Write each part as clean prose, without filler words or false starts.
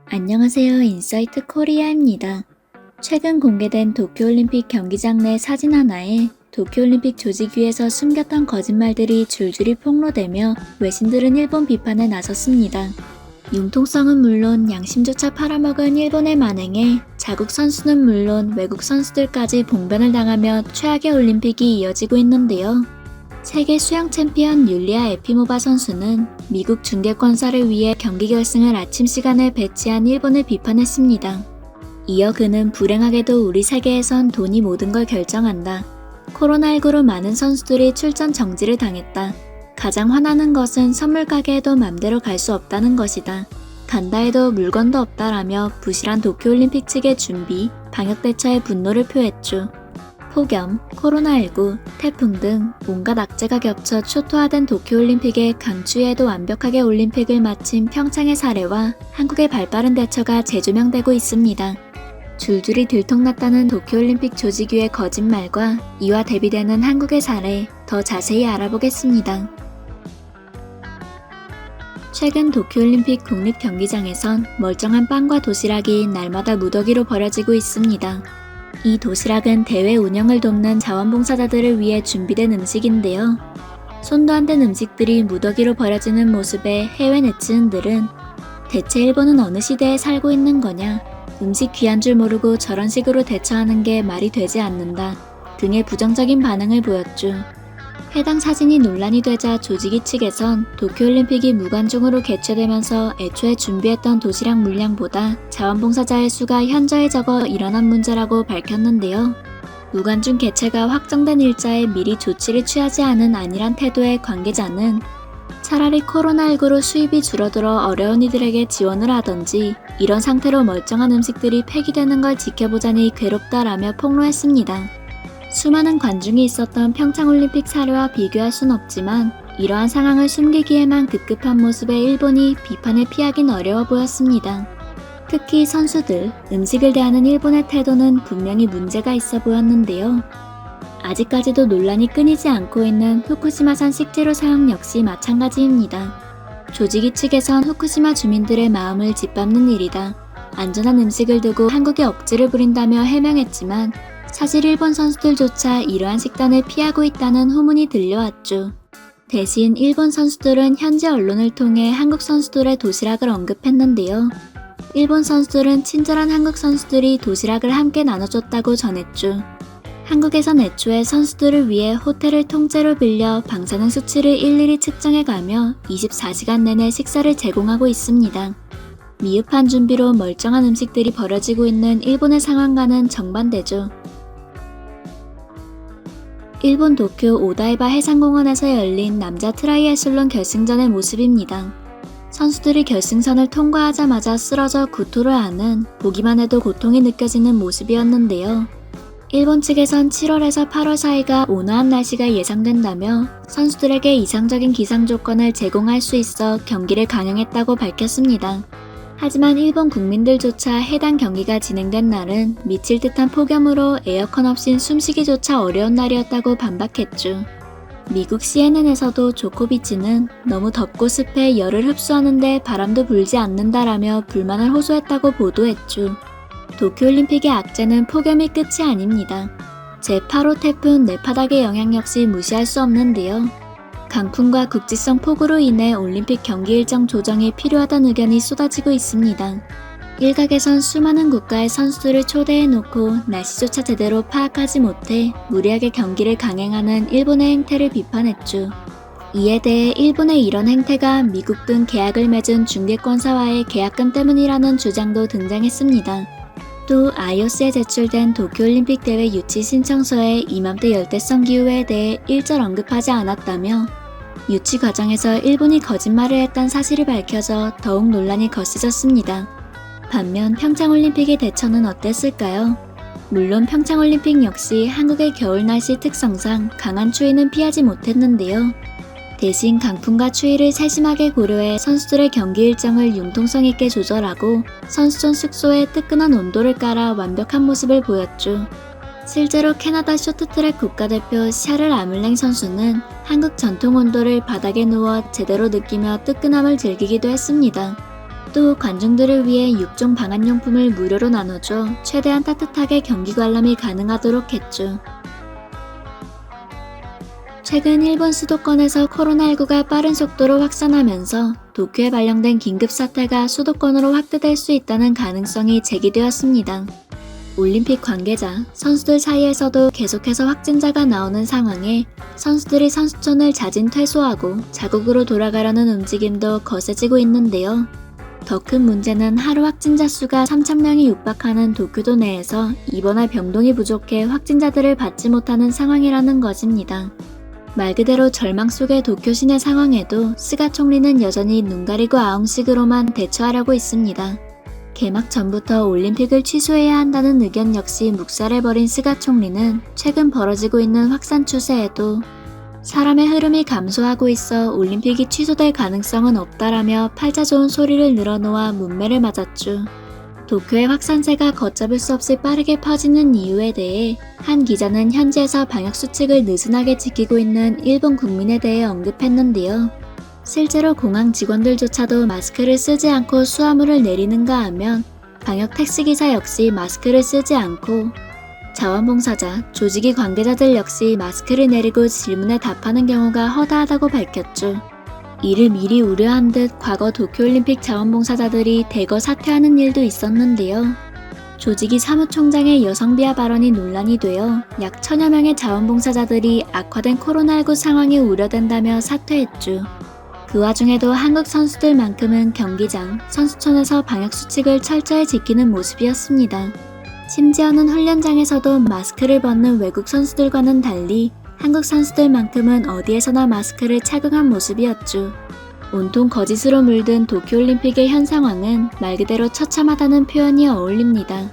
안녕하세요. 인사이트 코리아입니다. 최근 공개된 도쿄올림픽 경기장 내 사진 하나에 도쿄올림픽 조직위에서 숨겼던 거짓말들이 줄줄이 폭로되며 외신들은 일본 비판에 나섰습니다. 융통성은 물론 양심조차 팔아먹은 일본의 만행에 자국 선수는 물론 외국 선수들까지 봉변을 당하며 최악의 올림픽이 이어지고 있는데요. 세계 수영 챔피언 율리아 에피모바 선수는 미국 중계권사를 위해 경기 결승을 아침 시간에 배치한 일본을 비판했습니다. 이어 그는 불행하게도 우리 세계에선 돈이 모든 걸 결정한다. 코로나19로 많은 선수들이 출전 정지를 당했다. 가장 화나는 것은 선물 가게에도 맘대로 갈 수 없다는 것이다. 간다 해도 물건도 없다라며 부실한 도쿄올림픽 측의 준비, 방역 대처에 분노를 표했죠. 폭염, 코로나19, 태풍 등 온갖 악재가 겹쳐 초토화된 도쿄올림픽에 강추위에도 완벽하게 올림픽을 마친 평창의 사례와 한국의 발빠른 대처가 재조명되고 있습니다. 줄줄이 들통났다는 도쿄올림픽 조직위의 거짓말과 이와 대비되는 한국의 사례 더 자세히 알아보겠습니다. 최근 도쿄올림픽 국립경기장에선 멀쩡한 빵과 도시락이 날마다 무더기로 버려지고 있습니다. 이 도시락은 대회 운영을 돕는 자원봉사자들을 위해 준비된 음식인데요. 손도 안 댄 음식들이 무더기로 버려지는 모습에 해외 네티즌들은 대체 일본은 어느 시대에 살고 있는 거냐, 음식 귀한 줄 모르고 저런 식으로 대처하는 게 말이 되지 않는다 등의 부정적인 반응을 보였죠. 해당 사진이 논란이 되자 조직위 측에선 도쿄올림픽이 무관중으로 개최되면서 애초에 준비했던 도시락 물량보다 자원봉사자의 수가 현저히 적어 일어난 문제라고 밝혔는데요. 무관중 개최가 확정된 일자에 미리 조치를 취하지 않은 안일한 태도의 관계자는 차라리 코로나19로 수입이 줄어들어 어려운 이들에게 지원을 하던지 이런 상태로 멀쩡한 음식들이 폐기되는 걸 지켜보자니 괴롭다라며 폭로했습니다. 수많은 관중이 있었던 평창올림픽 사례와 비교할 순 없지만 이러한 상황을 숨기기에만 급급한 모습에 일본이 비판을 피하긴 어려워 보였습니다. 특히 선수들, 음식을 대하는 일본의 태도는 분명히 문제가 있어 보였는데요. 아직까지도 논란이 끊이지 않고 있는 후쿠시마산 식재료 사용 역시 마찬가지입니다. 조직위 측에선 후쿠시마 주민들의 마음을 짓밟는 일이다. 안전한 음식을 두고 한국에 억지를 부린다며 해명했지만 사실 일본 선수들조차 이러한 식단을 피하고 있다는 후문이 들려왔죠. 대신 일본 선수들은 현지 언론을 통해 한국 선수들의 도시락을 언급했는데요. 일본 선수들은 친절한 한국 선수들이 도시락을 함께 나눠줬다고 전했죠. 한국에선 애초에 선수들을 위해 호텔을 통째로 빌려 방사능 수치를 일일이 측정해가며 24시간 내내 식사를 제공하고 있습니다. 미흡한 준비로 멀쩡한 음식들이 버려지고 있는 일본의 상황과는 정반대죠. 일본 도쿄 오다이바 해상공원에서 열린 남자 트라이애슬론 결승전의 모습입니다. 선수들이 결승선을 통과하자마자 쓰러져 구토를 하는 보기만 해도 고통이 느껴지는 모습이었는데요. 일본 측에선 7월에서 8월 사이가 온화한 날씨가 예상된다며 선수들에게 이상적인 기상 조건을 제공할 수 있어 경기를 강행했다고 밝혔습니다. 하지만 일본 국민들조차 해당 경기가 진행된 날은 미칠 듯한 폭염으로 에어컨 없인 숨쉬기조차 어려운 날이었다고 반박했죠. 미국 CNN에서도 조코비치는 너무 덥고 습해 열을 흡수하는데 바람도 불지 않는다라며 불만을 호소했다고 보도했죠. 도쿄올림픽의 악재는 폭염이 끝이 아닙니다. 제8호 태풍 네파닥의 영향 역시 무시할 수 없는데요. 강풍과 국지성 폭우로 인해 올림픽 경기 일정 조정이 필요하다는 의견이 쏟아지고 있습니다. 일각에선 수많은 국가의 선수들을 초대해놓고 날씨조차 제대로 파악하지 못해 무리하게 경기를 강행하는 일본의 행태를 비판했죠. 이에 대해 일본의 이런 행태가 미국 등 계약을 맺은 중계권사와의 계약금 때문이라는 주장도 등장했습니다. 또 IOC에 제출된 도쿄올림픽 대회 유치 신청서에 이맘때 열대성 기후에 대해 일절 언급하지 않았다며 유치 과정에서 일본이 거짓말을 했다는 사실이 밝혀져 더욱 논란이 거세졌습니다. 반면 평창올림픽의 대처는 어땠을까요? 물론 평창올림픽 역시 한국의 겨울 날씨 특성상 강한 추위는 피하지 못했는데요. 대신 강풍과 추위를 세심하게 고려해 선수들의 경기 일정을 융통성 있게 조절하고 선수촌 숙소에 뜨끈한 온도를 깔아 완벽한 모습을 보였죠. 실제로 캐나다 쇼트트랙 국가대표 샤를 아물랭 선수는 한국 전통 온도를 바닥에 누워 제대로 느끼며 뜨끈함을 즐기기도 했습니다. 또 관중들을 위해 6종 방한용품을 무료로 나눠줘 최대한 따뜻하게 경기 관람이 가능하도록 했죠. 최근 일본 수도권에서 코로나19가 빠른 속도로 확산하면서 도쿄에 발령된 긴급사태가 수도권으로 확대될 수 있다는 가능성이 제기되었습니다. 올림픽 관계자, 선수들 사이에서도 계속해서 확진자가 나오는 상황에 선수들이 선수촌을 자진 퇴소하고 자국으로 돌아가려는 움직임도 거세지고 있는데요. 더 큰 문제는 하루 확진자 수가 3,000명이 육박하는 도쿄도 내에서 입원할 병동이 부족해 확진자들을 받지 못하는 상황이라는 것입니다. 말 그대로 절망 속의 도쿄 시내 상황에도 스가 총리는 여전히 눈 가리고 아웅식으로만 대처하려고 있습니다. 개막 전부터 올림픽을 취소해야 한다는 의견 역시 묵살해버린 스가 총리는 최근 벌어지고 있는 확산 추세에도 사람의 흐름이 감소하고 있어 올림픽이 취소될 가능성은 없다라며 팔자 좋은 소리를 늘어놓아 문매를 맞았죠. 도쿄의 확산세가 걷잡을 수 없이 빠르게 퍼지는 이유에 대해 한 기자는 현지에서 방역수칙을 느슨하게 지키고 있는 일본 국민에 대해 언급했는데요. 실제로 공항 직원들조차도 마스크를 쓰지 않고 수화물을 내리는가 하면 방역 택시기사 역시 마스크를 쓰지 않고 자원봉사자, 조직위 관계자들 역시 마스크를 내리고 질문에 답하는 경우가 허다하다고 밝혔죠. 이를 미리 우려한 듯 과거 도쿄올림픽 자원봉사자들이 대거 사퇴하는 일도 있었는데요. 조직위 사무총장의 여성 비하 발언이 논란이 되어 약 1,000여 명의 자원봉사자들이 악화된 코로나19 상황이 우려된다며 사퇴했죠. 그 와중에도 한국 선수들만큼은 경기장, 선수촌에서 방역수칙을 철저히 지키는 모습이었습니다. 심지어는 훈련장에서도 마스크를 벗는 외국 선수들과는 달리 한국 선수들만큼은 어디에서나 마스크를 착용한 모습이었죠. 온통 거짓으로 물든 도쿄올림픽의 현 상황은 말 그대로 처참하다는 표현이 어울립니다.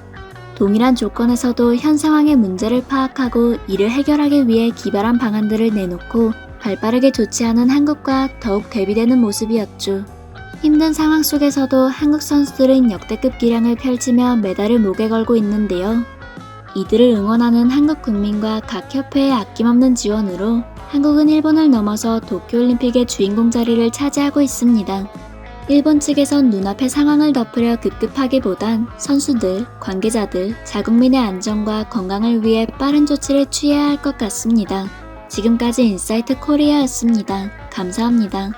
동일한 조건에서도 현 상황의 문제를 파악하고 이를 해결하기 위해 기발한 방안들을 내놓고 발빠르게 조치하는 한국과 더욱 대비되는 모습이었죠. 힘든 상황 속에서도 한국 선수들은 역대급 기량을 펼치며 메달을 목에 걸고 있는데요. 이들을 응원하는 한국 국민과 각 협회의 아낌없는 지원으로 한국은 일본을 넘어서 도쿄올림픽의 주인공 자리를 차지하고 있습니다. 일본 측에선 눈앞의 상황을 덮으려 급급하기보단 선수들, 관계자들, 자국민의 안전과 건강을 위해 빠른 조치를 취해야 할 것 같습니다. 지금까지 인사이트 코리아였습니다. 감사합니다.